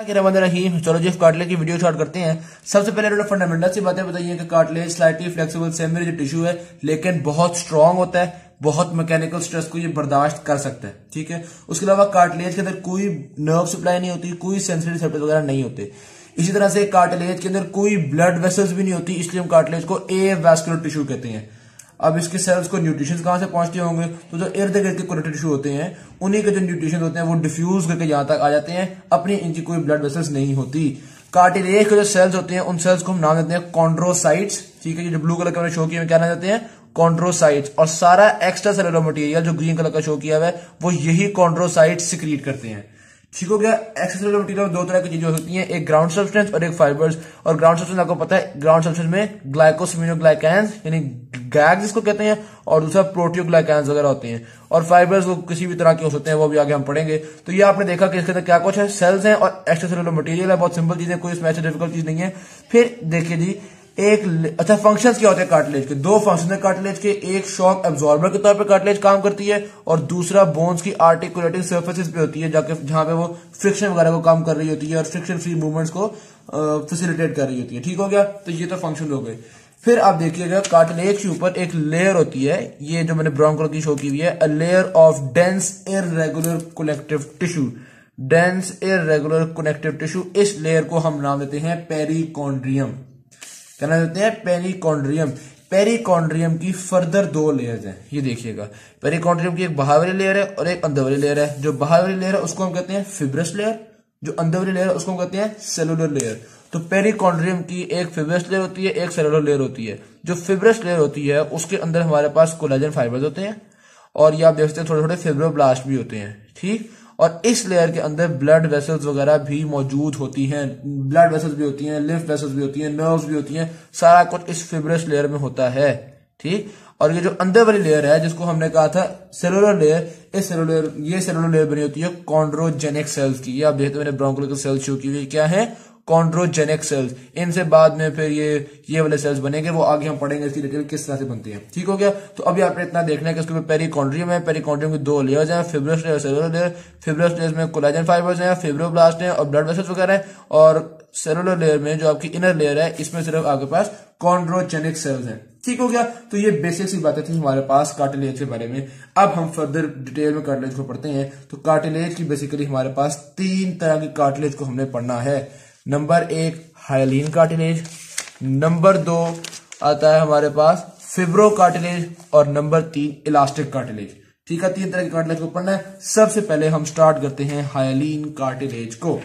चलो जी कार्टिलेज की video start करते हैं। सबसे पहले फंडामेंटल सी बातें बताइए कि cartilage slightly flexible semi rigid tissue है, लेकिन बहुत स्ट्रांग होता है, बहुत मैकेनिकल स्ट्रेस को ये बर्दाश्त कर सकता है। ठीक है, उसके अलावा कार्टिलेज के अंदर कोई नर्व सप्लाई नहीं होती, कोई सेंसरी रिसेप्टर्स वगैरह नहीं होते। इसी तरह से कार्टिलेज के अंदर कोई ब्लड वेसल्स भी नहीं होती, इसलिए हम कार्टिलेज को एवास्कुलर टिश्यू कहते हैं। अब इसके सेल्स को न्यूट्रिशन कहां से पहुंचते होंगे, तो जो इर्द गिर्द के कनेक्टिव टिश्यू होते हैं उन्हीं के जो न्यूट्रिशन होते हैं वो डिफ्यूज करके यहां तक आ जाते हैं, अपनी इनकी कोई ब्लड वेसल्स नहीं होती। कार्टिलेज के जो सेल्स होते हैं उन सेल्स को हम नाम देते हैं कॉन्ड्रोसाइट्स। ठीक है, जो ब्लू कलर का शो किया क्या नाम देते हैं, कॉन्ड्रोसाइट्स। और सारा एक्स्ट्रा सेलुलर मटेरियल जो ग्रीन कलर का शो किया हुआ है वो यही कॉन्ड्रोसाइट्स सिक्रीट करते हैं। ठीक हो गया। एक्स्ट्रा मटेरियल में दो तरह की चीजें होती हैं, एक ग्राउंड सब्सटेंस और एक फाइबर्स। और ग्राउंड सब्सटेंस आपको पता है, ग्राउंड सब्सटेंस में ग्लाइकोसमिनोग्लाइकेंस यानी गैग जिसको कहते हैं, और दूसरा प्रोटियोग्लाइकेंस वगैरह होते हैं। और फाइबर्स वो किसी भी तरह के हो सकते हैं, वो भी आगे हम पढ़ेंगे। तो ये आपने देखा कि इसके अंदर क्या कुछ है, सेल्स हैं और एक्स्ट्रा सेलुलर मटेरियल है। बहुत सिंपल चीज है, कोई इसमें डिफिकल्ट चीज नहीं है। फिर देखिए जी, अच्छा फंक्शंस क्या होते हैं कार्टिलेज के, दो फंक्शन है कार्टिलेज के। एक शॉक एब्जॉर्बर के तौर पे कार्टिलेज काम करती है, और दूसरा बोन्स की आर्टिकुलेटिंग सर्फेसिस पे होती है, जाके जहां पे वो फ्रिक्शन वगैरह को काम कर रही होती है और फ्रिक्शन फ्री मूवमेंट्स को फैसिलिटेट कर रही होती है। ठीक हो गया, तो ये तो फंक्शन हो गए। फिर आप देखिएगा कार्टिलेज के ऊपर एक लेयर होती है, ये जो मैंने ब्राउन कलर की शो की हुई है, a layer of dense irregular connective tissue. Dense irregular connective tissue, इस लेयर को हम नाम देते हैं पेरिकॉन्ड्रियम। क्या नाम देते हैं, पेरिकॉन्ड्रियम। पेरिकॉन्ड्रियम की फर्दर दो लेयर्स हैं, ये देखिएगा। पेरिकॉन्ड्रियम की एक बाहर वाली लेयर है और एक अंदर वाली लेयर है। जो बाहर वाली लेयर है उसको हम कहते हैं फिब्रस लेयर, जो अंदर वाली लेयर है उसको हम कहते हैं सेलुलर लेयर। तो पेरिकॉन्ड्रियम की एक फिब्रस लेयर होती है, एक सेलुलर लेयर होती है। जो फिब्रस लेयर होती है उसके अंदर हमारे पास कोलेजन फाइबर्स होते हैं, और ये आप देख सकते हैं थोड़े थोड़े फिब्रोब्लास्ट भी होते हैं। ठीक, और इस लेयर के अंदर ब्लड वेसल्स वगैरह भी मौजूद होती हैं, ब्लड वेसल्स भी होती हैं, लिम्फ वेसल्स भी होती हैं, नर्व्स भी होती हैं, सारा कुछ इस फिब्रस लेयर में होता है। ठीक, और ये जो अंदर वाली लेयर है जिसको हमने कहा था सेलुलर लेयर, ये सेलुलर लेयर बनी होती है कॉन्ड्रोजेनिक सेल्स की। ये आप देखते हैं मैंने ब्राउन कलर के सेल्स शो की हुई, क्या है, कॉन्ड्रोजेनिक सेल्स। इनसे बाद में फिर ये वाले सेल्स बनेंगे, वो आगे हम पढ़ेंगे इसकी डिटेल किस तरह से बनती है। ठीक हो गया, तो अभी आपने इतना देखना है कि इसके ऊपर पेरिकॉन्ड्रियम है, पेरिकॉन्ड्रियम की दो लेयर्स हैं, fibrous layer, cellular layer. Fibrous layer में कोलेजन फाइबर्स हैं, फिब्रोब्लास्ट हैं और ब्लड वेसल्स वगैरह हैं। और सेलुलर लेयर में जो आपकी इनर लेयर है, इसमें सिर्फ आपके पास कॉन्ड्रोजेनिक सेल्स हैं। ठीक हो गया, तो ये बेसिक सी बातें थी हमारे पास कार्टिलेज के बारे में। अब हम फर्दर डिटेल में कार्टिलेज को पढ़ते हैं। तो कार्टिलेज की बेसिकली हमारे पास तीन तरह की कार्टिलेज को हमने पढ़ना है। नंबर एक हाइलीन कार्टिलेज, नंबर दो आता है हमारे पास फिब्रो कार्टिलेज, और नंबर तीन इलास्टिक कार्टिलेज। ठीक है, तीन तरह की कार्टिलेज को पढ़ना है। सबसे पहले हम स्टार्ट करते हैं हाइलीन कार्टिलेज को।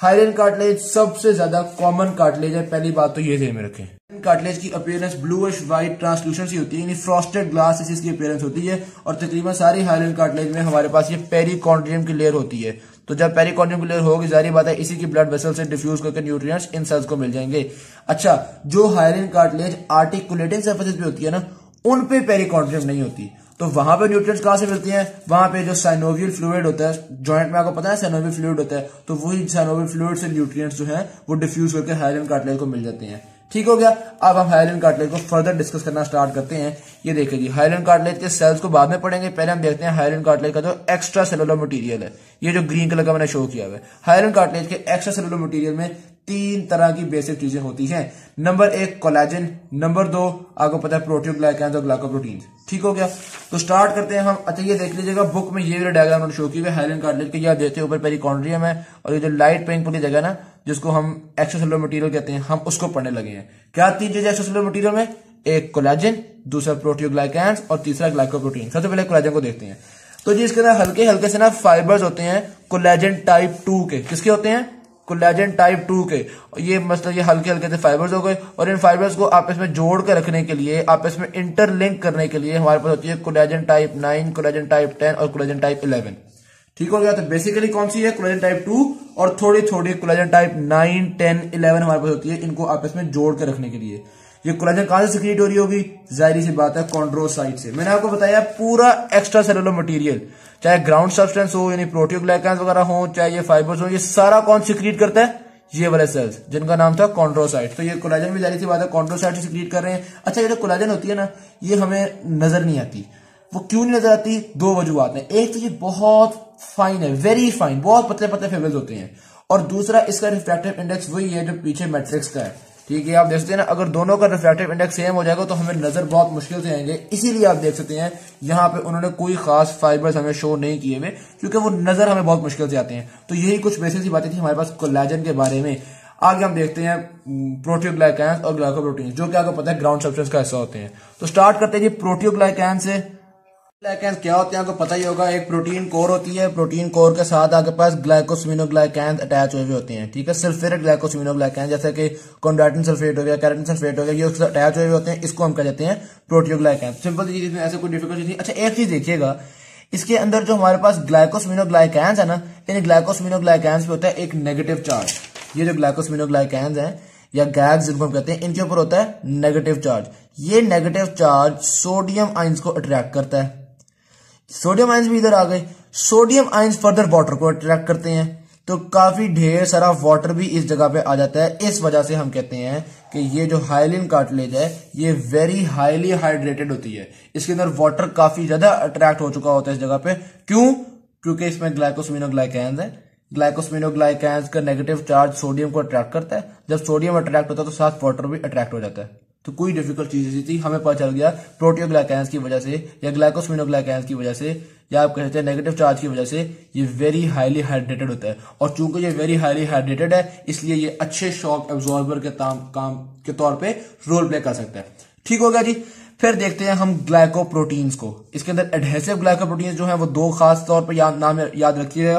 हाइलीन कार्टिलेज सबसे ज्यादा कॉमन कार्टिलेज है, पहली बात तो ये ध्यान में रखें। कार्टिलेज की अपीयरेंस ब्लूइश व्हाइट ट्रांसलूसेंट सी होती है, यानी फ्रॉस्टेड ग्लास जैसी इसकी अपीयरेंस होती है। और तकरीबन सारी हाइलीन कार्टिलेज में हमारे पास ये पेरिकॉन्ड्रियम की लेयर होती है। तो जब पेरिकॉन्ड्रियम की लेयर होगी, जारी बात है इसी की ब्लड वेसल से डिफ्यूज करके न्यूट्रिएंट्स इन सेल्स को मिल जाएंगे। अच्छा, जो हाइलीन कार्टिलेज आर्टिकुलेटिंग सरफेसेस पे होती है ना, उन पे पेरिकॉन्ड्रियम नहीं होती। तो वहां पे न्यूट्रिएंट्स कहां से मिलते हैं, वहां पे जो साइनोवियल फ्लूइड होता है, जॉइंट में आपको पता है साइनोवियल फ्लूइड होता है, तो वही साइनोवियल फ्लूइड से न्यूट्रिएंट्स जो है वो डिफ्यूज करके हाइलीन कार्टिलेज को मिल जाते हैं। ठीक हो गया, अब हम हाइलीन कार्टिलेज को फर्दर डिस्कस करना स्टार्ट करते हैं। ये देखिए जी, हाइलीन कार्टिलेज के सेल्स को बाद में पढ़ेंगे, पहले हम देखते हैं हाइलीन कार्टिलेज का जो एक्स्ट्रा सेलुलर मटेरियल है, ये जो ग्रीन कलर का मैंने शो किया हुआ है। हाइलीन कार्टिलेज के एक्स्ट्रा सेलुलर मटेरियल में तीन तरह की बेसिक चीजें होती हैं। नंबर एक कोलेजन, नंबर दो आपको पता है प्रोटियोग्लाइकेंस और ग्लाइकोप्रोटीन। ठीक हो गया, तो स्टार्ट करते हैं हम। अच्छा, ये देख लीजिएगा बुक में ये डायग्राम शो की हुई है हाइलीन कार्टिलेज के। ये देखते हैं ऊपर पेरिकॉन्ड्रियम है, और ये जो लाइट पिंक वाली जगह ना जिसको हम एक्स्ट्रा सेलुलर मटेरियल कहते हैं, हम उसको पढ़ने लगे हैं। क्या तीन चीजें एक्स्ट्रा सेलुलर मटेरियल में, एक कोलेजन, दूसरा प्रोटियोग्लाइकेंस और तीसरा ग्लाइकोप्रोटीन। सबसे पहले कोलेजन को देखते हैं। तो जी इसके अंदर हल्के हल्के से ना फाइबर्स होते हैं कोलेजन टाइप 2 के। किसके होते हैं, कोलेजन टाइप 2 के। ये मतलब ये हल्के हल्के से फाइबर्स हो गए, और इन फाइबर्स को आपस में जोड़ कर रखने के लिए, आपस में इंटरलिंक करने के लिए हमारे पास होती है कोलेजन टाइप 9, कोलेजन टाइप 10 और कोलेजन टाइप 11। ठीक हो गया, तो बेसिकली कौन सी है, कोलेजन टाइप 2 और थोड़ी थोड़ी कोलेजन टाइप 9, 10, 11 हमारे पास होती है, इनको आपस में जोड़ कर रखने के लिए। ये कोलेजन कहां से सिक्रीट हो रही होगी, जाहिर सी बात है कॉन्ड्रोसाइट से। मैंने आपको बताया पूरा एक्स्ट्रा सेलुलर मटेरियल, चाहे ग्राउंड सब्सटेंस हो यानी प्रोटियोग्लाइकेंस वगैरह हो, चाहे ये फाइबर्स हो, ये सारा कौन सिक्रीट करता है, ये वाले सेल्स जिनका नाम था कॉन्ड्रोसाइट। तो ये कोलेजन भी जाहिर सी बात है कॉन्ड्रोसाइट से सिक्रीट कर रहे हैं। अच्छा, ये जो कोलेजन होती है ना, ये हमें नजर नहीं आती। वो क्यों नहीं नजर आती, दो वजूहत हैं। एक तो ये बहुत फाइन है, वेरी फाइन, बहुत पतले पतले फाइबर्स होते हैं। और दूसरा इसका रिफ्रैक्टिव इंडेक्स वही है जो पीछे मैट्रिक्स का है। ठीक है, आप देख सकते हैं ना, अगर दोनों का रिफ्रैक्टिव इंडेक्स सेम हो जाएगा तो हमें नजर बहुत मुश्किल से आएंगे। इसीलिए आप देख सकते हैं यहाँ पे उन्होंने कोई खास फाइबर्स हमें शो नहीं किए हुए, क्योंकि वो नजर हमें बहुत मुश्किल से आते हैं। तो यही कुछ बेसिक सी बातें थी हमारे पास कोलेजन के बारे में। आगे हम देखते हैं प्रोटियोग्लाइकेंस और ग्लाइकोप्रोटीन, जो कि आपको पता है ग्राउंड सब्सटेंस का हिस्सा होते हैं। तो स्टार्ट करते हैं जी प्रोटियोग्लाइकेंस से। ग्लाइकेंस क्या होते हैं आपको पता ही होगा, एक प्रोटीन कोर होती है, प्रोटीन कोर के साथ आपके पास ग्लाइकोसमिनोग्लाइकेंस अटैच हुए होते हैं। ठीक है, सल्फेट ग्लाइकोसमिनोग्लाइकेंस जैसे कि कॉन्ड्राइटिन सल्फेट हो गया, कैरेटिन सल्फेट हो गया, ये उसके अटैच हुए होते हैं, इसको हम क्या कहते हैं प्रोटियोग्लाइकेंस। सिंपल चीज, इसमें ऐसे कोई डिफिकल्ट चीज नहीं। अच्छा एक चीज देखिएगा, इसके अंदर जो हमारे पास ग्लाइकोसमिनोग्लाइकेंस है ना, इन ग्लाइकोसमिनोग्लाइकेंस पे होता है एक नेगेटिव चार्ज। ये जो ग्लाइकोसमिनोग्लाइकेंस है या गैग्स जिनको हम कहते हैं, इनके ऊपर होता है नेगेटिव चार्ज। ये नेगेटिव चार्ज सोडियम आयंस को अट्रैक्ट करता है। सोडियम आयंस भी इधर आ गए, सोडियम आयंस फर्दर वाटर को अट्रैक्ट करते हैं, तो काफी ढेर सारा वाटर भी इस जगह पे आ जाता है। इस वजह से हम कहते हैं कि ये जो हाइलिन कार्टिलेज है ये वेरी हाईली हाइड्रेटेड होती है। इसके अंदर वाटर काफी ज्यादा अट्रैक्ट हो चुका होता है इस जगह पे। क्यों? क्योंकि इसमें ग्लाइकोसमिनोग्लाइकेंस है। ग्लाइकोसमिनोग्लाइकेंस का नेगेटिव चार्ज सोडियम को अट्रैक्ट करता है। जब सोडियम अट्रैक्ट होता है तो साथ वाटर भी अट्रैक्ट हो जाता है। तो कोई डिफिकल्ट चीज ऐसी थी, हमें पता चल गया प्रोटियोग्लाइकेंस की वजह से या ग्लाइकोसमिनोग्लाइकेंस की वजह से या आप कहते हैं नेगेटिव चार्ज की वजह से ये वेरी हाईली हाइड्रेटेड होता है। और चूंकि ये वेरी हाईली हाइड्रेटेड है, इसलिए ये अच्छे शॉक एब्जॉर्बर के काम के तौर पे रोल प्ले कर सकता है। ठीक हो गया जी। फिर देखते हैं हम ग्लाइकोप्रोटीन्स को। इसके अंदर एडहेसिव ग्लाइकोप्रोटीन्स जो है वो दो खास तौर पर नाम याद रखिएगा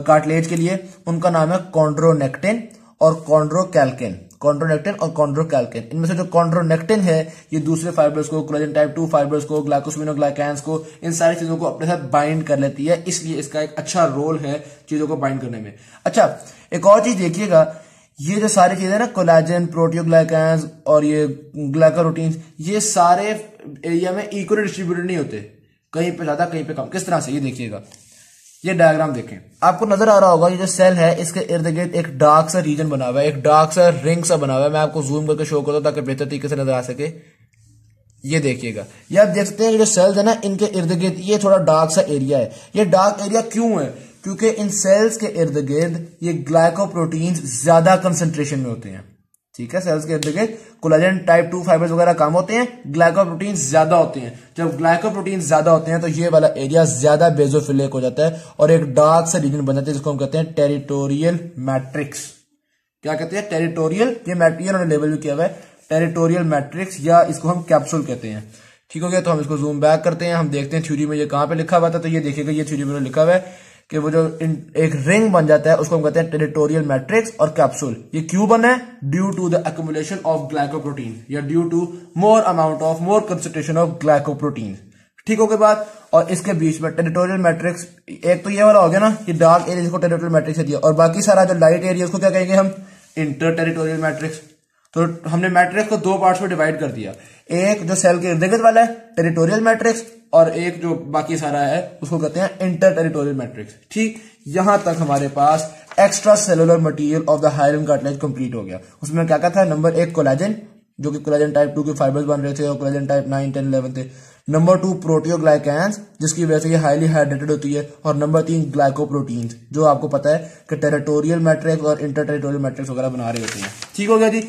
कार्टिलेज के लिए। उनका नाम है कॉन्ड्रोनेक्टिन और कॉन्ड्रोकैल्किन। कॉन्ड्रोनेक्टिन और कॉन्ड्रोकैल्किन, इनमें से जो कॉन्ड्रोनेक्टिन है ये दूसरे फाइबर्स को, कोलेजन टाइप 2 फाइबर्स को, ग्लाइकोसमिनोग्लाइकेंस को, इन सारी चीजों को अपने साथ बाइंड कर लेती है। इसलिए इसका एक अच्छा रोल है चीजों को बाइंड करने में। अच्छा एक और चीज देखिएगा, ये जो सारी चीजें ना कोलेजन, प्रोटियोग्लाइकेंस और ये ग्लाइकोप्रोटीन्स, ये सारे एरिया में इक्वली डिस्ट्रीब्यूटेड नहीं होते, कहीं पे ज्यादा कहीं पे कम। किस तरह से, ये देखिएगा, ये डायग्राम देखें, आपको नजर आ रहा होगा ये जो सेल है इसके इर्द गिर्द एक डार्क सा रीजन बना हुआ है, एक डार्क सा रिंग सा बना हुआ है। मैं आपको जूम करके शो करता हूं ताकि बेहतर तरीके से नजर आ सके। ये देखिएगा, ये आप देख सकते हैं जो सेल्स है ना इनके इर्द गिर्द ये थोड़ा डार्क सा एरिया है। ये डार्क एरिया क्यों है? क्योंकि इन सेल्स के इर्द गिर्द ये ग्लाइकोप्रोटीन्स ज्यादा कंसेंट्रेशन में होते हैं। ठीक है, सेल्स के इर्द गिर्द कोलेजन टाइप 2 फाइबर्स वगैरह कम होते हैं, ग्लाइकोप्रोटीन ज्यादा होते हैं। जब ग्लाइकोप्रोटीन ज्यादा होते हैं तो ये वाला एरिया ज्यादा बेसोफिलिक हो जाता है और एक डार्क सा रीजन बन जाता है जिसको हम कहते हैं टेरिटोरियल मैट्रिक्स। क्या कहते हैं? टेरिटोरियल। ये मैट्रिक्स उन्होंने लेबल भी किया हुआ है टेरिटोरियल मैट्रिक्स, या इसको हम कैप्सूल कहते हैं। ठीक हो गया, तो हम इसको जूम बैक करते हैं, हम देखते हैं थ्योरी में ये कहां पे लिखा हुआ था। तो ये देखिएगा, ये थ्योरी में लिखा हुआ है कि वो जो एक रिंग बन जाता है उसको हम कहते हैं टेरिटोरियल मैट्रिक्स और कैप्सूल। ये क्यों बना है? Due to the accumulation of glycoprotein या due to more concentration of glycoprotein. ठीक हो गई बात। और इसके बीच में टेरिटोरियल मैट्रिक्स, एक तो ये वाला हो गया ना, ये डार्क एरिया जिसको टेरिटोरियल मैट्रिक्स दिया, और बाकी सारा जो लाइट एरिया उसको क्या कहेंगे हम? Inter territorial matrix. तो हमने मैट्रिक्स को दो पार्ट्स में डिवाइड कर दिया, एक जो सेल के इर्द गिर्द वाला है टेरिटोरियल मैट्रिक्स, और एक जो बाकी सारा है उसको कहते हैं इंटर टेरिटोरियल मैट्रिक्स। ठीक, यहां तक हमारे पास extracellular material of the hyaline cartilage complete हो गया। उसमें क्या क्या था? नंबर 1 कोलेजन, जो कि कोलेजन टाइप 2 के फाइबर्स बन रहे थे और कोलेजन टाइप 9, 10, 11 थे। नंबर 2 प्रोटियोग्लाइकेंस, जिसकी वजह से ये हाईली हाइड्रेटेड होती है। और नंबर 3 ग्लाइकोप्रोटीन्स, जो आपको पता है कि टेरिटोरियल मैट्रिक्स और इंटर टेरिटोरियल मैट्रिक्स वगैरह बना रहे होते हैं। ठीक हो गया जी।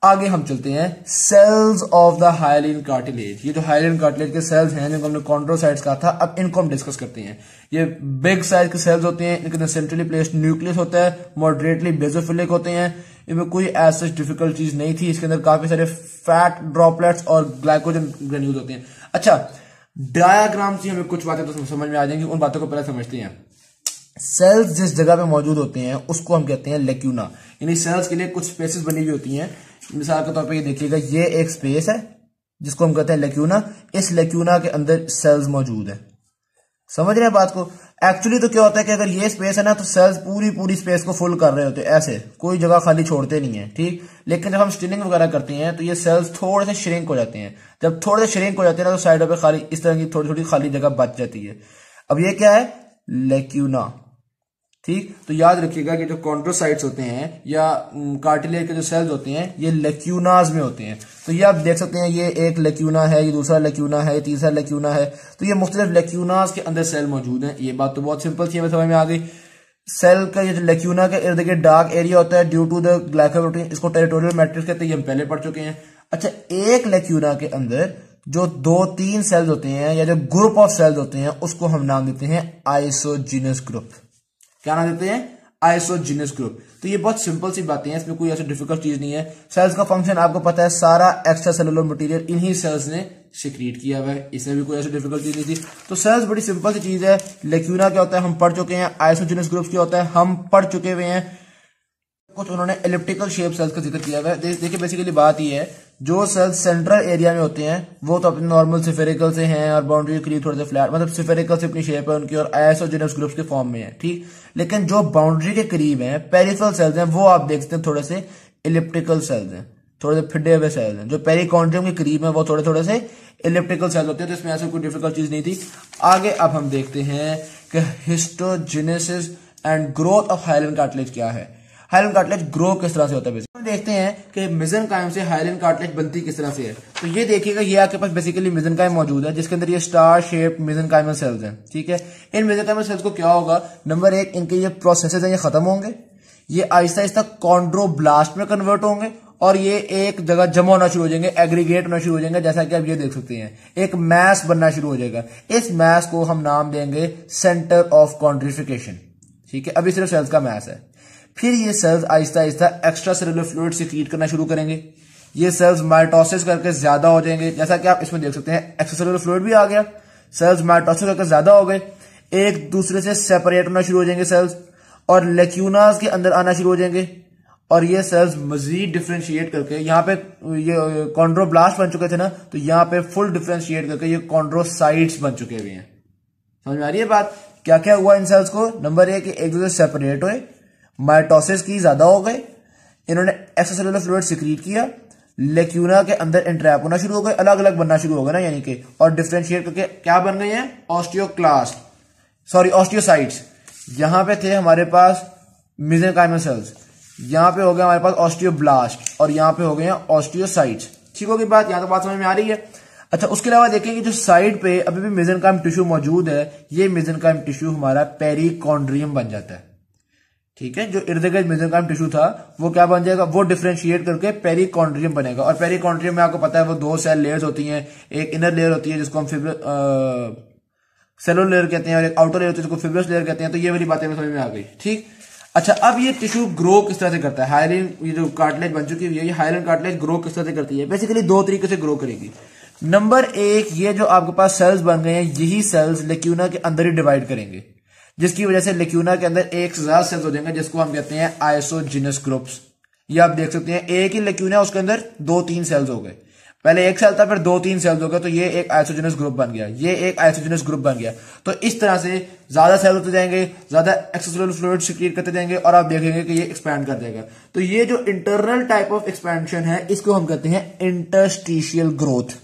आगे हम चलते हैं cells of the hyaline cartilage. ये जो हाइलिन कार्टिलेज के सेल्स हैं जिनको हमने कॉन्ड्रोसाइट्स कहा था, अब इनको हम डिस्कस करते हैं। ये बिग साइज के सेल्स होते हैं, इनके अंदर सेंट्रली प्लेस्ड न्यूक्लियस होता है, मॉडरेटली बेसोफिलिक होते हैं। इनमें कोई ऐसा डिफिकल्ट चीज नहीं थी। इसके अंदर काफी सारे फैट ड्रॉपलेट्स और ग्लाइकोजन ग्रेन्यूल्स होते हैं। अच्छा, डायग्राम से हमें कुछ बातें तो समझ में आ जाएंगी, उन बातों को पहले समझते हैं। सेल्स जिस जगह पे मौजूद होते हैं उसको हम कहते हैं लेक्यूना, यानी सेल्स के लिए कुछ स्पेसेस बनी हुई होती हैं। मिसाल के तौर पे ये देखिएगा, ये एक स्पेस है जिसको हम कहते हैं लेक्यूना। इस लेक्यूना के अंदर सेल्स मौजूद है। समझ रहे हैं बात को? एक्चुअली तो क्या होता है कि अगर ये स्पेस है ना तो सेल्स पूरी स्पेस को फुल कर रहे होते हैं, ऐसे कोई जगह खाली छोड़ते नहीं है। ठीक, लेकिन जब हम स्टिनिंग वगैरह करते हैं तो ये सेल्स थोड़े से श्रिंक हो जाते हैं। जब थोड़े से श्रिंक हो जाते हैं ना तो साइडों पे खाली इस तरह की थोड़ी थोड़ी खाली जगह बच जाती है। अब ये क्या है? लेक्यूना। ठीक, तो याद रखिएगा कि जो कॉन्ड्रोसाइट्स होते हैं या कार्टिलेज के जो सेल्स होते हैं ये लेक्यूनाज में होते हैं। तो ये आप देख सकते हैं, ये एक लेक्यूना है, ये दूसरा लेक्यूना है, ये तीसरा लेक्यूना है। तो ये मुख्तलिफ लेक्यूनाज के अंदर सेल मौजूद हैं। ये बात तो बहुत सिंपल थी, हमें समझ में आ गई। सेल का ये जो लेक्यूना के इर्द गिर्द डार्क एरिया होता है ड्यू टू द ग्लाइकोप्रोटीन, इसको टेरिटोरियल मैट्रिक्स कहते हैं, ये हम पहले पढ़ चुके हैं। अच्छा, एक लेक्यूना के अंदर जो 2-3 सेल्स होते हैं या जो ग्रुप ऑफ सेल्स होते हैं उसको हम नाम देते हैं आइसोजीनस ग्रुप। क्या नाम देते हैं? आइसोजीनस ग्रुप। तो ये बहुत सिंपल सी बातें हैं, इसमें कोई ऐसी डिफिकल्ट चीज नहीं है। सेल्स का फंक्शन आपको पता है, सारा एक्स्ट्रा सेलुलर मटेरियल इन्हीं सेल्स ने सिक्रीट किया हुआ है, इसमें भी कोई ऐसी डिफिकल्ट चीज नहीं थी। तो सेल्स बड़ी सिंपल सी चीज है। लेक्यूना क्या होता है हम पढ़ चुके हैं, आइसोजीनस ग्रुप क्या होता है हम पढ़ चुके हुए हैं। कुछ उन्होंने एलिप्टिकल शेप सेल्स का जिक्र किया हुआ है। देखिए बेसिकली बात ये है, जो सेल्स सेंट्रल एरिया में होते हैं वो तो अपने नॉर्मल सिफेरिकल से हैं और बाउंड्री के करीब थोड़े से फ्लैट, मतलब सिफेरिकल से अपनी शेप है उनकी और आइसोजीनस ग्रुप्स के फॉर्म में है, ठीक। लेकिन जो बाउंड्री के करीब हैं, पेरिफेरल सेल्स हैं, वो आप देख सकते हैं थोड़े से एलिप्टिकल सेल्स हैं, थोड़े से फिडे हुए सेल्स हैं। जो पेरिकॉन्ड्रियम के करीब है वो थोड़े थोड़े से एलिप्टिकल सेल्स होते हैं। तो इसमें ऐसी कोई डिफिकल्ट चीज नहीं थी। आगे अब हम देखते हैं कि histogenesis and growth of hyaline cartilage क्या है, हाइलन कार्टिलेज ग्रो किस तरह से होता है। हम देखते हैं कि मेसेनकाइम से हाइलन कार्टिलेज बनती किस तरह से है। तो ये देखिएगा, ये आपके पास बेसिकली मेसेनकाइम मौजूद है जिसके अंदर ये स्टार शेप मेसेनकाइमल सेल्स हैं, ठीक है। इन मेसेनकाइमल सेल्स को क्या होगा, नंबर 1 इनके ये प्रोसेसेस हैं ये खत्म होंगे, ये आहिस्ता आहिस्ता कॉन्ड्रोब्लास्ट में कन्वर्ट होंगे और ये एक जगह जमा होना शुरू हो जाएंगे, एग्रीगेट होना शुरू हो जाएंगे, जैसा कि आप ये देख सकते हैं एक मैस बनना शुरू हो जाएगा। इस मैस को हम नाम देंगे सेंटर ऑफ कॉन्ड्रिफिकेशन, ठीक है। अभी सिर्फ सेल्स का मैस है। फिर ये sales Aahista Aahista extra cellular fluid secrete करना शुरू करेंगे। ये सेल्स माइटोसिस करके ज्यादा हो जाएंगे, जैसा कि आप इसमें देख सकते हैं एक्स्ट्रा सेलुलर फ्लूइड भी आ गया, सेल्स माइटोसिस करके ज्यादा हो गए, एक दूसरे से सेपरेट होना शुरू हो जाएंगे सेल्स और लेक्यूनास के अंदर आना शुरू हो जाएंगे और ये सेल्स मजीद डिफ्रेंशिएट करके, यहाँ पे ये कॉन्ड्रोब्लास्ट बन चुके थे ना, तो यहाँ पे फुल डिफ्रेंशिएट करके ये कॉन्ड्रोसाइट्स बन चुके हुए हैं। समझ में आ रही है बात? क्या क्या हुआ इन सेल्स को, नंबर 1 एक दूसरे से सेपरेट हुए, माइटोसिस की ज्यादा हो गए, इन्होंने एक्स्ट्रासेलुलर फ्लूइड सिक्रीट किया, लेक्यूना के अंदर इंट्रैप होना शुरू हो गए, अलग अलग बनना शुरू हो गए ना, यानी कि, और डिफ्रेंशिएट करके क्या बन गए हैं, ऑस्टियोसाइट्स। यहां पे थे हमारे पास मेसेनकाइमल सेल्स, यहां पे हो गया हमारे पास ऑस्टियोब्लास्ट और यहां पे हो गए हैं ऑस्टियोसाइट्स। ठीक होगी बात? यहां तो बात समझ में आ रही है। अच्छा, उसके अलावा देखेंगे जो साइड पे अभी भी मेसेनकाइम टिश्यू मौजूद है, ये मेसेनकाइम टिश्यू हमारा पेरिकॉन्ड्रियम बन जाता है, ठीक है। जो इर्द गिर्द मेसेनकाइम टिश्यू था वो क्या बन जाएगा, वो डिफरेंशिएट करके पेरिकॉन्ड्रियम बनेगा। और पेरिकॉन्ड्रियम में आपको पता है वो 2 सेल लेयर्स होती हैं, एक इनर लेयर होती है जिसको हम सेलुलर लेयर कहते हैं और एक आउटर लेयर होती है जिसको फिब्रस लेयर कहते हैं। तो ये वाली बातें समझ में आ गई, ठीक। अच्छा, अब ये टिश्यू ग्रो किस तरह से करता है, हाइलन, ये जो कार्टिलेज बन चुकी है ये हाइलन कार्टिलेज ग्रो किस तरह से करती है। बेसिकली 2 तरीके से ग्रो करेगी। नंबर 1, ये जो आपके पास सेल्स बन गए हैं यही सेल्स लेक्यूना के अंदर ही डिवाइड करेंगे, जिसकी वजह से लेक्यूना के अंदर एक से ज्यादा सेल्स हो जाएंगे जिसको हम कहते हैं आइसोजीनस ग्रुप्स। ये आप देख सकते हैं एक ही लेक्यूना, उसके अंदर 2-3 सेल्स हो गए, पहले एक सेल था फिर 2-3 सेल्स हो गए, तो ये एक आइसोजीनस ग्रुप बन गया, ये एक आइसोजीनस ग्रुप बन गया। तो इस तरह से ज्यादा सेल होते जाएंगे, ज्यादा एक्स्ट्रासेलुलर फ्लूइड सिक्रीट करते जाएंगे और आप देखेंगे कि ये एक्सपैंड कर देगा। तो ये जो इंटरनल टाइप ऑफ एक्सपेंशन है इसको हम कहते हैं इंटरस्टिशियल ग्रोथ।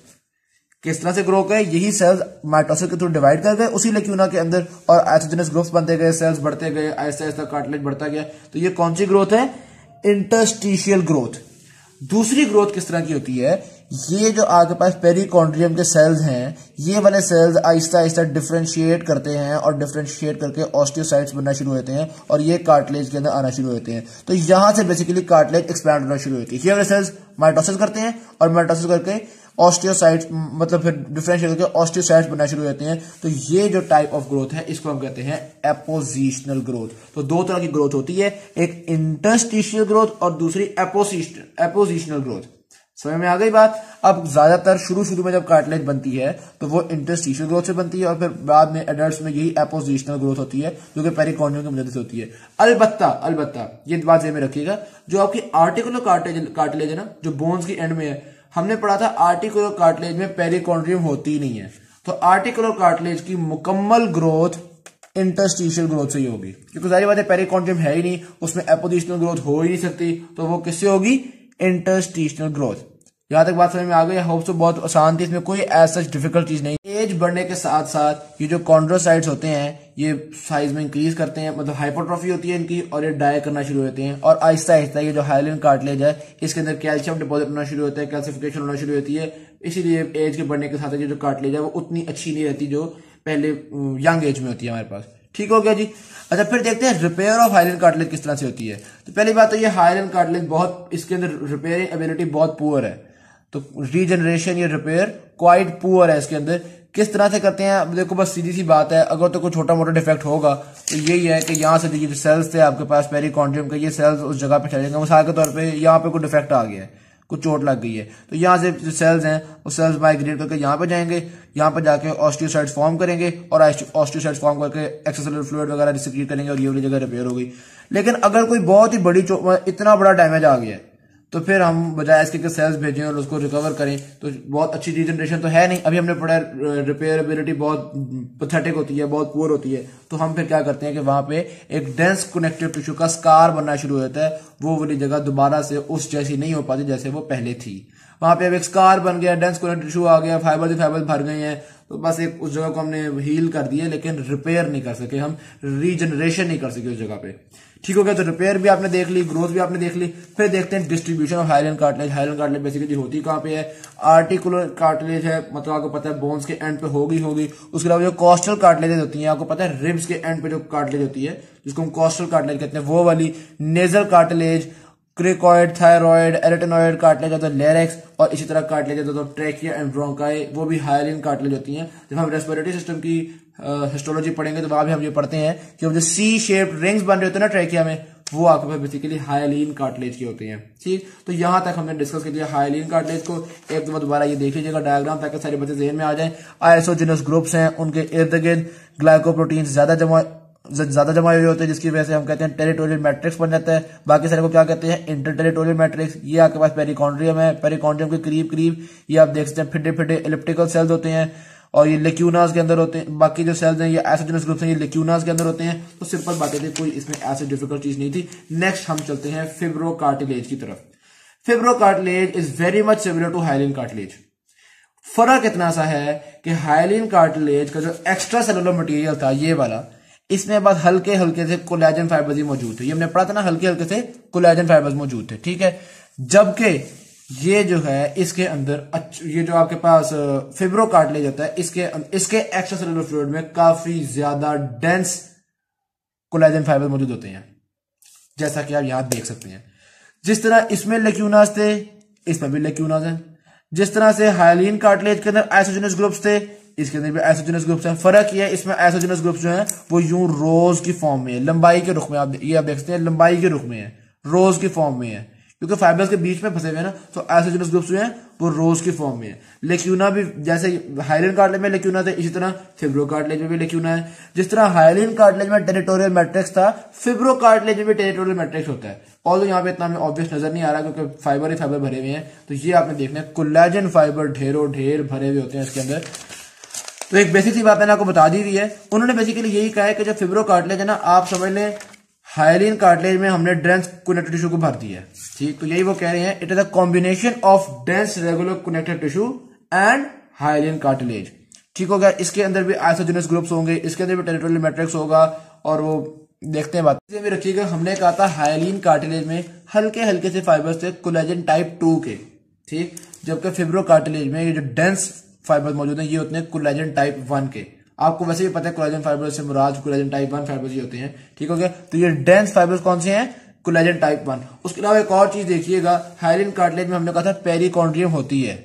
किस तरह से ग्रो करे, यही सेल्स माइटोसिस के थ्रू डिवाइड कर गए उसी लेक्यूना के अंदर और आइसोजीनस ग्रुप्स बनते गए, सेल्स बढ़ते गए, आहिस्ता आहिस्ता कार्टिलेज बढ़ता गया। तो ये कौन सी ग्रोथ है, इंटरस्टिशियल ग्रोथ। दूसरी ग्रोथ किस तरह की होती है, ये जो आपके पास पेरिकॉन्ड्रियम के सेल्स हैं ये वाले सेल्स आहिस्ता आहिस्ता डिफरेंशिएट करते हैं और डिफरेंशिएट करके ऑस्टियोसाइट्स बनना शुरू होते हैं और ये कार्टिलेज के अंदर आना शुरू होते हैं। तो यहां से बेसिकली कार्टिलेज एक्सपैंड होना शुरू होती है। ये वाले सेल्स माइटोसिस करते हैं और माइटोसिस करके ऑस्टियोसाइट्स, मतलब फिर डिफरेंशिएट करके ऑस्टियोसाइट्स बनना शुरू होते हैं। तो ये जो टाइप ऑफ ग्रोथ है इसको हम कहते हैं एपोजिशनल ग्रोथ। तो 2 तरह की ग्रोथ होती है, एक इंटरस्टिशियल ग्रोथ और दूसरी एपोजिशनल ग्रोथ। समझ में आ गई बात? अब ज्यादातर शुरू में जब कार्टिलेज बनती है तो वो इंटरस्टिशियल ग्रोथ से बनती है और फिर बाद में एडल्ट्स में यही एपोजिशनल ग्रोथ होती है जो कि पेरिकॉन्ड्रियम की मदद से होती है। अलबत्ता ये बात ध्यान में रखिएगा, जो आपकी आर्टिकुलर कार्टिलेज है ना, जो बोन्स की एंड में है, हमने पढ़ा था आर्टिकुलर कार्टिलेज में पेरिकॉन्ड्रियम होती ही नहीं है। तो आर्टिकुलर कार्टिलेज की मुकम्मल ग्रोथ इंटरस्टिशियल ग्रोथ से ही होगी, क्योंकि सारी बातें पेरिकॉन्ड्रियम है ही नहीं, उसमें एपोजिशनल ग्रोथ हो ही नहीं सकती, तो वो किससे होगी, इंटरस्टिशियल ग्रोथ। यहां तक बात समझ में आ गई? होप सो बहुत आसान थी, इसमें कोई ऐसा डिफिकल्ट चीज नहीं। एज बढ़ने के साथ साथ ये जो कॉन्ड्रोसाइट्स होते हैं ये साइज में इंक्रीज करते हैं, मतलब हाइपरट्रॉफी होती है इनकी और ये डाई करना शुरू होते हैं और आहिस्ता आहिस्ता ये जो हाइलन कार्टिलेज है इसके अंदर कैल्शियम डिपॉजिट होना शुरू होता है, कैल्सिफिकेशन होना शुरू होती है। इसीलिए एज के बढ़ने के साथ ये जो कार्टिलेज है वो उतनी अच्छी नहीं रहती जो पहले यंग एज में होती है हमारे पास, ठीक हो गया जी। अच्छा, फिर देखते हैं रिपेयर ऑफ हाइलिन कार्टिलेज किस तरह से होती है। तो पहली बात तो ये हाइलिन कार्टिलेज बहुत, इसके अंदर रिपेयरिंग एबिलिटी बहुत पुअर है, तो रीजनरेशन या रिपेयर क्वाइट पुअर है इसके अंदर। किस तरह से करते हैं, अब देखो बस सीधी सी बात है, अगर तो कोई छोटा मोटा डिफेक्ट होगा तो यही है कि यहाँ से ये जो सेल्स थे आपके पास पेरिकॉन्ड्रियम के, ये सेल्स उस जगह पे चले जाएंगे। मिसाल के तौर पे यहाँ पे कोई डिफेक्ट आ गया है, कुछ चोट लग गई है, तो यहाँ से जो सेल्स हैं वो सेल्स माइग्रेट करके यहाँ पे जाएंगे, यहाँ पे जाके ऑस्टियोसाइट्स फॉर्म करेंगे और ऑस्टियोसाइट्स फॉर्म करके एक्स्ट्रासेलुलर फ्लूइड वगैरह सिक्रीट करेंगे और ये वाली जगह रिपेयर हो गई। लेकिन अगर कोई बहुत ही बड़ी इतना बड़ा डैमेज आ गया है तो फिर हम बजाय इसके कि सेल्स भेजें और उसको रिकवर करें, तो बहुत अच्छी रीजनरेशन तो है नहीं। अभी हमने पढ़ा रिपेयरेबिलिटी बहुत पैथेटिक होती है, बहुत पुअर होती है, तो हम फिर क्या करते हैं कि वहां पे एक डेंस कनेक्टिव टिश्यू का स्कार बनना शुरू होता है, वो वाली जगह दोबारा से उस जैसी नहीं हो पाती जैसे वो पहले थी। वहां पे अब एक स्कार बन गया, डेंस कनेक्टिव टिश्यू आ गया, फाइबर भर गए हैं, तो बस एक उस जगह को हमने हील कर दिया, लेकिन रिपेयर नहीं कर सके, हम रीजनरेशन नहीं कर सके उस जगह पे। ठीक हो गया, तो रिपेयर भी आपने देख ली, ग्रोथ भी आपने देख ली। फिर देखते हैं distribution of hyaline cartilage. Hyaline cartilage basically होती कहाँ पे है, आर्टिकुलर कार्टिलेज है, मतलब आपको पता है बोन्स के एंड पे होगी। उसके अलावा जो कॉस्टल कार्टिलेज होती है, आपको पता है रिब्स के एंड पे जो कार्टिलेज होती है जिसको हम कॉस्टल कार्टिलेज कहते हैं, वो वाली। Nasal cartilage, cricoid, thyroid, arytenoid cartilage होता है लेरेक्स, और इसी तरह कार्टिलेज होता है ट्रेकिया एंड ब्रोंकाई, वो भी हाइलिन कार्टिलेज होती हैं। जब हम रेस्पिरेटरी सिस्टम की हिस्टोलॉजी पढ़ेंगे तो वहां भी हम ये पढ़ते हैं कि जो सी शेप्ड रिंग्स बन रहे होते हैं ना ट्रेकिया में, वो आपके पास बेसिकली हाइलिन कार्टिलेज के होते हैं। ठीक, तो यहां तक हमने डिस्कस कर लिया हाइलिन कार्टिलेज को। एक दफा दोबारा ये देख लीजिएगा डायग्राम, ताकि सारे बच्चे ज़हन में आ जाए। आइसोजिनस ग्रुप्स हैं, उनके इर्द गिर्द ग्लाइकोप्रोटीन ज्यादा जमा हुए होते हैं, जिसकी वजह से हम कहते हैं टेरिटोरियल मैट्रिक्स बन जाता है। बाकी सारे को क्या कहते हैं, इंटर टेरिटोरियल मैट्रिक्स। ये आपके पास पेरिकॉन्ड्रियम है, पेरिकॉन्ड्रियम के करीब ये आप देख सकते हैं फिटे फिटे एलिप्टिकल सेल्स होते हैं, और ये लेक्यूनास के अंदर होते हैं। बाकी जो सेल्स हैं ये आइसोजिनस ग्रुप्स हैं, ये लेक्यूनास के अंदर होते हैं। तो सिंपल बातें थी, कोई इसमें ऐसे डिफिकल्ट चीज नहीं थी। नेक्स्ट हम चलते हैं फिब्रोकार्टिलेज की तरफ। Fibrocartilage is very much similar to hyaline cartilage. फर्क इतना सा है कि हाइलिन कार्टिलेज का जो एक्स्ट्रा सेलुलर मटेरियल था ये वाला, इसमें बस हल्के हल्के से कोलेजन फाइबर्स ही मौजूद थे। ये हमने पढ़ा था ना, हल्के हल्के से कोलेजन फाइबर्स मौजूद थे, ठीक है। जबकि ये जो है इसके अंदर ये जो आपके पास फिब्रोकार्टिलेज होता है, इसके एक्स्ट्रा सेलुलर फ्लूइड में काफी ज्यादा डेंस कोलेजन फाइबर मौजूद होते हैं, जैसा कि आप यहां देख सकते हैं। जिस तरह इसमें लेक्यूनास थे, इसमें भी लेक्यूनास हैं। जिस तरह से हाइलिन कार्टिलेज के अंदर आइसोजिनस ग्रुप्स थे, इसके अंदर भी आइसोजिनस ग्रुप्स हैं। फर्क ये है, इसमें आइसोजिनस ग्रुप्स जो हैं वो यूं रोज की फॉर्म में है, लंबाई के रुख में। आप देख सकते हैं लंबाई के रुख में है, रोज की फॉर्म में है, क्योंकि फाइबर्स के बीच में फंसे हुए हैं ना, तो आइसोजिनस ग्रुप्स जो हैं वो रोज की फॉर्म में है। लेक्यूना भी जैसे हाइलिन कार्टिलेज में लेक्यूना थे, इसी तरह फिब्रोकार्टिलेज में भी लेक्यूना है। जिस तरह हाइलिन कार्टिलेज में टेरिटोरियल मैट्रिक्स था, फिब्रोकार्टिलेज में भी टेरिटोरियल मैट्रिक्स होता है। और यहाँ पे इतना हमें ऑब्वियस नजर नहीं आ रहा क्योंकि फाइबर ही फाइबर भरे हुए हैं। तो ये आपने देखना है, कोलेजन फाइबर ढेरों ढेर भरे हुए होते हैं इसके अंदर। तो एक बेसिक सी बात मैंने आपको बता दी हुई है। उन्होंने बेसिकली यही कहा है कि जो फिब्रोकार्टिलेज है ना, आप समझ लें हाइलिन कार्टिलेज में हमने डेंस कनेक्टिव टिश्यू को भर दिया है। ठीक, तो यही वो कह रहे हैं, it is a combination of dense regular connective tissue and hyaline cartilage. ठीक हो गया। इसके अंदर भी आइसोजिनस ग्रुप्स होंगे, इसके अंदर भी टेरिटोरियल मैट्रिक्स होगा, और वो देखते हैं बात भी रखिएगा। हमने कहा था हाइलिन कार्टिलेज में हल्के हल्के से फाइबर्स थे कोलेजन टाइप 2 के, ठीक, जबकि फिब्रोकार्टिलेज में ये जो डेंस फाइबर्स मौजूद हैं ये होते हैं कोलेजन टाइप 1 के। आपको वैसे भी पता है कोलेजन फाइबर्स से मुराद कोलेजन टाइप 1 फाइबर्स ही होते हैं। ठीक हो गया। तो ये डेंस फाइबर्स कौन से हैं, कोलेजन टाइप 1। उसके अलावा एक और चीज देखिएगा, हाइलिन कार्टिलेज में हमने कहा था पेरिकॉन्ड्रियम होती है,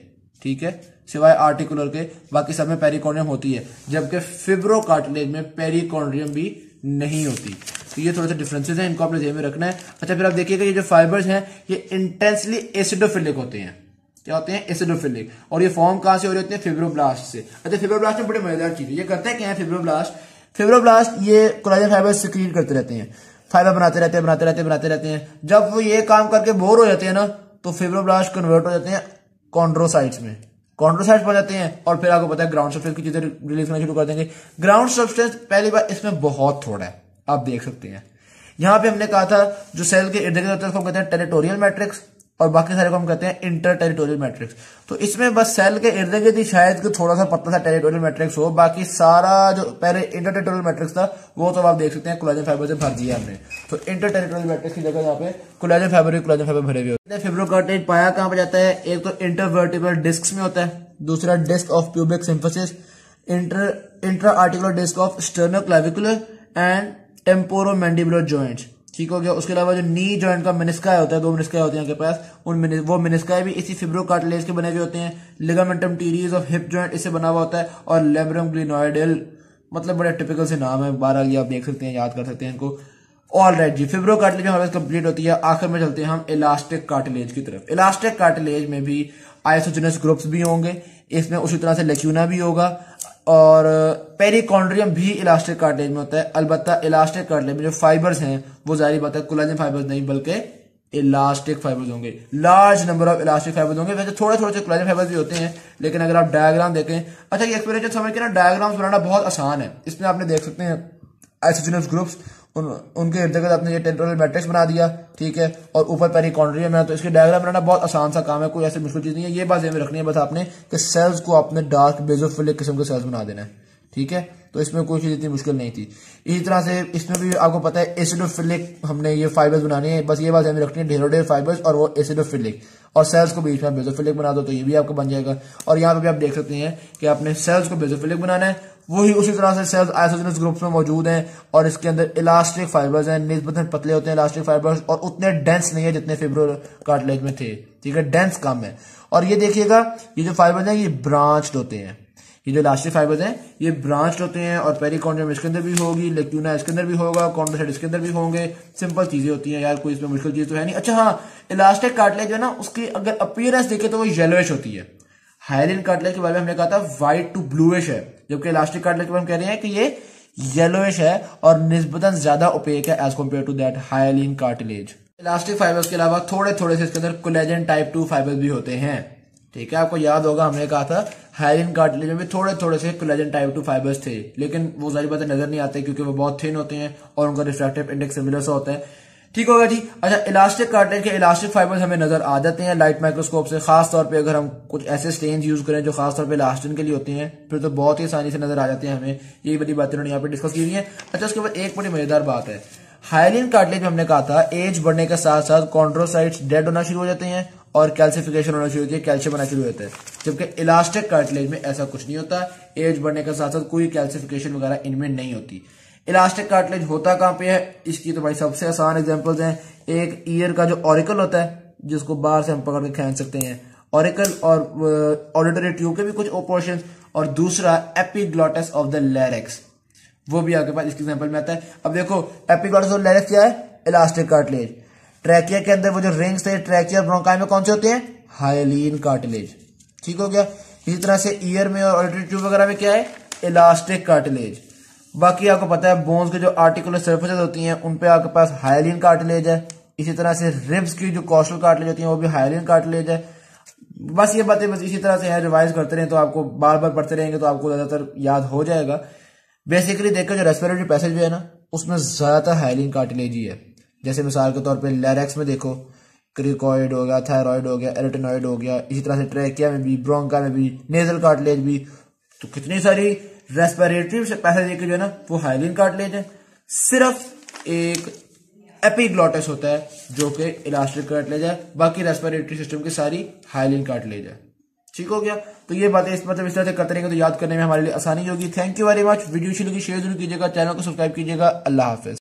ठीक है, सिवाय आर्टिकुलर के, बाकी सब में पेरिकॉन्ड्रियम होती है, जबकि फिब्रोकार्टिलेज में पेरिकॉन्ड्रियम भी नहीं होती। तो ये थोड़े से डिफरेंसेस हैं, इनको आपने ध्यान में रखना है। अच्छा, फिर आप देखिएगा ये जो फाइबर्स हैं ये इंटेंसली एसिडोफिलिक होते हैं। क्या होते हैं, एसिडोफिलिक। और ये फॉर्म कहां से हो रहे होते हैं, फिब्रोब्लास्ट से। अच्छा, फिब्रोब्लास्ट में बड़ी मजेदार चीज है, ये करते हैं क्या है फिब्रोब्लास्ट ये कोलेजन फाइबर सिक्रीट करते रहते हैं, फाइबर बनाते रहते हैं। जब वो ये काम करके बोर हो जाते हैं ना, तो फिब्रोब्लास्ट कन्वर्ट हो जाते हैं कॉन्ड्रोसाइट्स में, कॉन्ड्रोसाइट्स बन जाते हैं, और फिर आपको पता है ग्राउंड सब्सटेंस की चीजें रिलीज करना शुरू कर देंगे। ग्राउंड सब्सटेंस पहली बार इसमें बहुत थोड़ा है, आप देख सकते हैं। यहां पे हमने कहा था जो सेल के इर्द गिर्द होता है उसको कहते हैं टेरिटोरियल मैट्रिक्स, और बाकी सारे को हम कहते हैं इंटर टेरिटोरियल मैट्रिक्स। तो इसमें बस सेल के इर्द गिर्द ही शायद थोड़ा सा पतला सा टेरिटोरियल मैट्रिक्स हो, बाकी सारा जो पहले इंटर टेरिटोरियल मैट्रिक्स था वो तो आप देख सकते हैं कोलेजन फाइबर से भर दिया हमने। तो इंटर टेरिटोरियल मैट्रिक्स की जगह यहाँ पे कोलेजन फाइबर भरे हुए होते हैं। फिब्रोकार्टिलेज पाया कहां पर जाता है, एक तो इंटरवर्टिब्रल डिस्क में होता है, दूसरा disc of pubic symphysis, intra articular disc of sternoclavicular and temporomandibular joints. ठीक हो गया। उसके अलावा जो नी जॉइंट का मेनिस्का होता है, 2 मेनिस्का होते हैं आपके पास, वो मेनिस्का भी इसी फिब्रोकार्टिलेज के बने हुए होते हैं। लिगामेंटम टीरियस ऑफ हिप जॉइंट इससे बना हुआ होता है, और लेब्रम ग्लिनोइडल, मतलब बड़े टिपिकल से नाम है, 12 ये आप देख सकते हैं, याद कर सकते हैं इनको। ऑल राइट जी, फिब्रोकार्टिलेज हमारे पास कंप्लीट होती है। आखिर में चलते हैं हम इलास्टिक कार्टिलेज की तरफ। इलास्टिक कार्टिलेज में भी आइसोजेनस ग्रुप्स भी होंगे, इसमें उसी तरह से लेक्यूना भी होगा, और पेरिकॉन्ड्रियम भी इलास्टिक कार्टिलेज में होता है। अलबत्ता इलास्टिक कार्टिलेज में जो फाइबर्स हैं वो जाहिर बात है कोलेजन फाइबर्स नहीं बल्कि इलास्टिक फाइबर्स होंगे। Large number of elastic fibres होंगे। वैसे थोड़े थोड़े से कोलेजन फाइबर्स भी होते हैं, लेकिन अगर आप डायग्राम देखें, अच्छा ये एक्सप्लेनेशन समझ के ना, डायग्राम्स बनाना बहुत आसान है। इसमें आपने देख सकते हैं आइसोजेनस ग्रुप्स, उनके इर्द गिर्द आपने ये टेरिटोरियल मैट्रिक्स बना दिया, ठीक है, और ऊपर पेरिकॉन्ड्रियम है, तो इसके डायग्राम बनाना बहुत आसान सा काम है, कोई ऐसी मुश्किल चीज नहीं है। ये बात ध्यान में रखनी है बस आपने कि सेल्स को आपने डार्क बेसोफिलिक किस्म के सेल्स बना देना है, ठीक है, तो इसमें कोई चीज इतनी मुश्किल नहीं थी। इसी तरह से इसमें भी आपको पता है एसिडोफिलिक हमने ये फाइबर्स बनाने हैं, बस ये बात ध्यान में रखनी है, ढेरोडेर फाइबर्स और वो एसिडोफिलिक, और सेल्स को बीच में बेसोफिलिक बना दो तो ये भी आपको बन जाएगा। और यहाँ पे भी आप देख सकते हैं कि आपने सेल्स को बेसोफिलिक बनाना है, वही उसी तरह से सेल्स आइसोजेनस ग्रुप्स में मौजूद हैं, और इसके अंदर इलास्टिक फाइबर्स हैं, निस्बतन पतले होते हैं इलास्टिक फाइबर्स, और उतने डेंस नहीं है जितने फिब्रोकार्टिलेज में थे, ठीक है, डेंस कम है। और ये देखिएगा, ये जो फाइबर्स हैं ये ब्रांच्ड होते हैं, ये जो इलास्टिक फाइबर्स हैं ये ब्रांच्ड होते हैं, और पेरिकॉन्ड्रियम इसके अंदर भी होगी, लेक्यूना इसके अंदर भी होगा, कॉन्ड्रोसाइट इसके अंदर भी होंगे। सिंपल चीजें होती हैं यार, कोई इसमें मुश्किल चीज तो है नहीं। अच्छा हाँ, इलास्टिक कार्टिलेज जो है ना, उसकी अगर अपीयरेंस देखे तो वो येलोइश होती है। हाइलिन कार्टिलेज के बारे में हमने कहा था व्हाइट टू ब्लूइश है, जबकि इलास्टिक कार्टिलेज के बारे में कह रहे हैं कि ये येलोइश है और निस्बतन ज्यादा ओपेक है as compare to that hyaline cartilage. Elastic fibres के अलावा थोड़े थोड़े से इसके अंदर कोलेजन टाइप 2 फाइबर्स भी होते हैं, ठीक है, आपको याद होगा हमने कहा था हाइलिन कार्टिलेज में भी थोड़े थोड़े से कोलेजन टाइप 2 फाइबर्स थे, लेकिन वो सारी बातें नजर नहीं आते क्योंकि वो बहुत थिन होते हैं और उनका रिफ्रैक्टिव इंडेक्स सिमिलर सा होता है, ठीक होगा जी। अच्छा, इलास्टिक कार्टिलेज के इलास्टिक फाइबर्स हमें नजर आ जाते हैं लाइट माइक्रोस्कोप से, खास तौर पे अगर हम कुछ ऐसे स्टेन्स यूज करें जो खास तौर पे इलास्टिन के लिए होते हैं, फिर तो बहुत ही आसानी से नजर आ जाते हैं हमें। यही बड़ी बातें उन्होंने यहाँ पे डिस्कस की हुई है। अच्छा, उसके बाद एक बड़ी मजेदार बात है, हाइलिन कार्टिलेज में हमने कहा था एज बढ़ने के साथ साथ कॉन्ड्रोसाइट्स डेड होना शुरू हो जाते हैं और कैल्सिफिकेशन होना शुरू होती है, कैल्शियम बनना शुरू होता है, जबकि इलास्टिक कार्टिलेज में ऐसा कुछ नहीं होता। एज बढ़ने के साथ साथ कोई कैल्सिफिकेशन वगैरह इनमें नहीं होती। इलास्टिक कार्टिलेज होता कहां पे है, इसकी तो भाई सबसे आसान एग्जांपल्स हैं। एक ईयर का जो ऑरिकल होता है, जिसको बाहर से हम पकड़ के खींच सकते हैं, ऑरिकल, और ऑडिटरी ट्यूब के भी कुछ पोर्शंस, और दूसरा एपिग्लॉटिस ऑफ द लैरिक्स, वो भी आपके पास इसके एग्जांपल में आता है। अब देखो एपिग्लॉटिस ऑफ लैरिक्स क्या है, इलास्टिक कार्टिलेज। ट्रैकिया के अंदर वो जो रिंग्स थे ट्रैकिया और ब्रोंकाई में कौन से होते हैं, हाइलिन कार्टिलेज, ठीक हो गया। इसी तरह से ईयर में और ऑडिटरी ट्यूब वगैरह में क्या है, इलास्टिक कार्टिलेज। बाकी आपको पता है बोन्स के जो आर्टिकुलर सर्फेसेस होती हैं उन पे आपके पास हाइलिन कार्टिलेज है। इसी तरह से रिब्स की जो कॉस्टल कार्टिलेज होती है वो भी हाइलिन कार्टिलेज है। बस ये बातें बस इसी तरह से है, रिवाइज करते रहें तो आपको बार बार पढ़ते रहेंगे तो आपको ज्यादातर याद हो जाएगा। बेसिकली देखकर जो रेस्पिरेटरी पैसेज भी है ना, उसमें ज्यादातर हाइलिन कार्टिलेज ही है। जैसे मिसाल के तौर पर लैरिक्स में देखो, क्रिकॉइड हो गया, थायराइड हो गया, एरिटेनॉइड हो गया, इसी तरह से ट्रैकिया में भी, ब्रोंका में भी, नेजल कार्टिलेज भी, तो कितनी सारी रेस्पिरेटरी से पैसेज जो है ना वो हाइलिन कार्टिलेज है। सिर्फ एक एपिग्लॉटिस होता है जो कि इलास्टिक कार्टिलेज है, बाकी रेस्पिरेटरी सिस्टम की सारी हाइलिन कार्टिलेज है, ठीक हो गया। तो ये बातें इस तरह से करते रहेंगे तो याद करने में हमारे लिए आसानी होगी। Thank you very much. Video अच्छी लगी शेयर जरूर कीजिएगा, चैनल को सब्सक्राइब कीजिएगा। अल्लाह हाफिज।